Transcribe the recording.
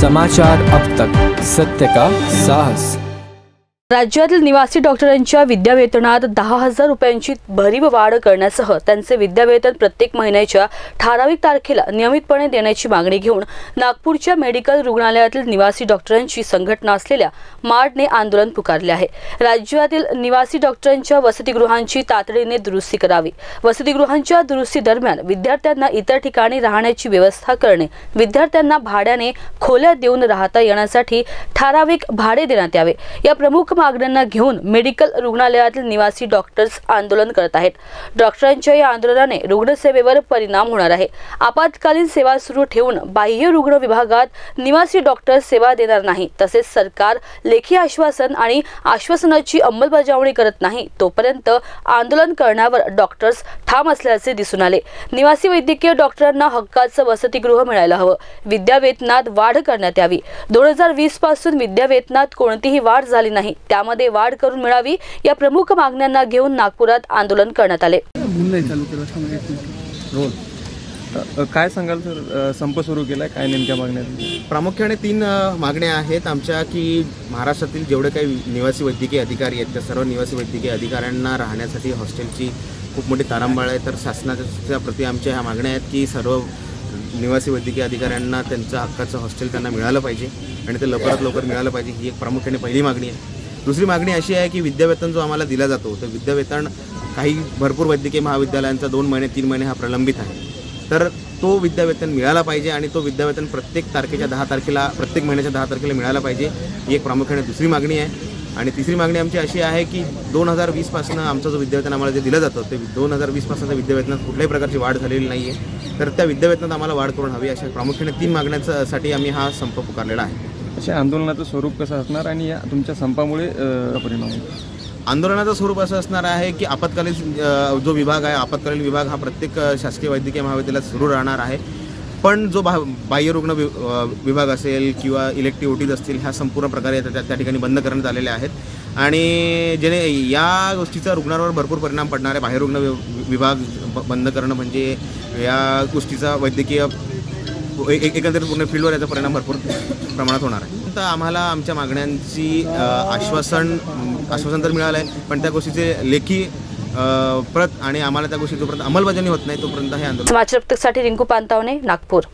समाचार अब तक, सत्य का साहस। राज्यातील निवासी डॉक्टरांच्या विद्यावेतनात 10,000 रुपयांची भरीव वाढ करण्यासह त्यांचे विद्यावेतन प्रत्येक महिन्याच्या ठराविक तारखेला नियमितपणे देण्याची मागणी घेऊन नागपूरच्या मेडिकल रुग्णालयातील निवासी डॉक्टरांची संघटना असलेल्या मार्डने आंदोलन पुकारले आहे। राज्यातील निवासी डॉक्टरांच्या वसतिगृहांची तातडीने दुरुस्ती करावी। वसतिगृहांच्या दुरुस्ती दरम्यान विद्यार्थ्यांना इतर ठिकाणी राहण्याची व्यवस्था करणे, विद्यार्थ्यांना भाड्याने खोल्या देऊन राहता येण्यासाठी ठराविक भाडे देण्यात यावे, या प्रमुख मागण्यांना घेऊन मेडिकल रुग्णालयातील निवासी डॉक्टर्स आंदोलन करत आहेत। डॉक्टरांच्या या आंदोलनाने रुग्णसेवेवर परिणाम होणार आहे। आपत्कालीन सेवा सुरू ठेवून बाह्य रुग्ण विभागात निवासी डॉक्टर सेवा देणार नाही, तसेच सरकार लेखी आश्वासन आणि आश्वासनाची अंमलबजावणी करत नाही तोपर्यंत आंदोलन करण्यावर डॉक्टर्स ठाम असल्याचे दिसून आले। निवासी वैद्यकीय डॉक्टरांना हक्काचं वसतिगृह मिळायला हवं, विद्यावेतनात वाढ करण्यात यावी। 2020 पासून विद्यावेतनात कोणतीही वाढ झाली नाही, त्यामध्ये वाढ करून मिळावी, या प्रमुख मागण्यांना घेऊन नागपुरात आंदोलन करण्यात आले। काय सांगाल सर, संप सुरू केलाय, काय नेमक्या मागण्या? प्रामुख्याने 3 मागण्या आहेत आमच्या, की महाराष्ट्रातील जेवढे काही निवासी वैद्यकीय अधिकारी आहेत त्या सर्व निवासी वैद्यकीय अधिकाऱ्यांना राहण्यासाठी हॉस्टेलची खूप मोठी तारांबळ आहे। तर शासनाच्या प्रति आमच्या ह्या मागण्या आहेत की सर्व निवासी वैद्यकीय अधिकाऱ्यांना त्यांचं हक्काचं हॉस्टेल त्यांना मिळालं पाहिजे आणि ते लवकरात लवकर मिळालं पाहिजे, ही एक प्रामुख्याने पहिली मागणी आहे। दुसरी मागणी अशी आहे की विद्यावेतन जो आम्हाला दिला जातो तर विद्यावेतन काही भरपूर वैद्यकीय महाविद्यालयांचा 2 महिने 3 महिने हा प्रलंबित आहे, तर तो विद्यावेतन मिळाला पाहिजे आणि तो विद्यावेतन प्रत्येक तारखेच्या 10 तारखेला प्रत्येक महिन्याच्या 10 तारखेला मिळाला पाहिजे, ही एक प्रामुख्याने दुसरी मागणी आहे। आणि तिसरी मागणी आमची अशी आहे की 2020 पासून आमचं जो विद्यावेतन आम्हाला जे दिलं जातं ते 2020 पासून विद्यावेतनात कुठल्याही प्रकारची वाढ झालेली नाही आहे, तर त्या विद्यावेतनात आम्हाला वाढ करून हवी, अशा प्रामुख्याने 3 मागण्यांसाठी आम्ही हा संप पुकारलेला आहे। अशा आंदोलनाचं स्वरूप कसं असणार आणि या तुमच्या संपामुळे परिणाम? आंदोलनाचं स्वरूप असं असणार आहे की आपत्कालीन जो विभाग आहे, आपत्कालीन विभाग हा प्रत्येक शासकीय वैद्यकीय महाविद्यालयात सुरू राहणार आहे, पण जो बाह्य रुग्ण विभाग असेल किंवा इलेक्टिव्ह ओटीज असतील ह्या संपूर्ण प्रकारे त्या ठिकाणी बंद करण्यात आलेले आहेत आणि जेणे या गोष्टीचा रुग्णांवर भरपूर परिणाम पडणार आहे। बाह्य रुग्ण विभाग बंद करणं म्हणजे या गोष्टीचा वैद्यकीय एकंदरीत पूर्ण फील्डवर याचा परिणाम भरपूर प्रमाणात होणार आहे। तर आम्हाला आमच्या मागण्यांची आश्वासन तर मिळालं आहे, पण त्या गोष्टीचे लेखी प्रत आणि आम्हाला त्या गोष्टी जोपर्यंत अंमलबजावणी होत नाही तोपर्यंत हे आंदोलन। समाचार साठी रिंकू पांतावणे, नागपूर।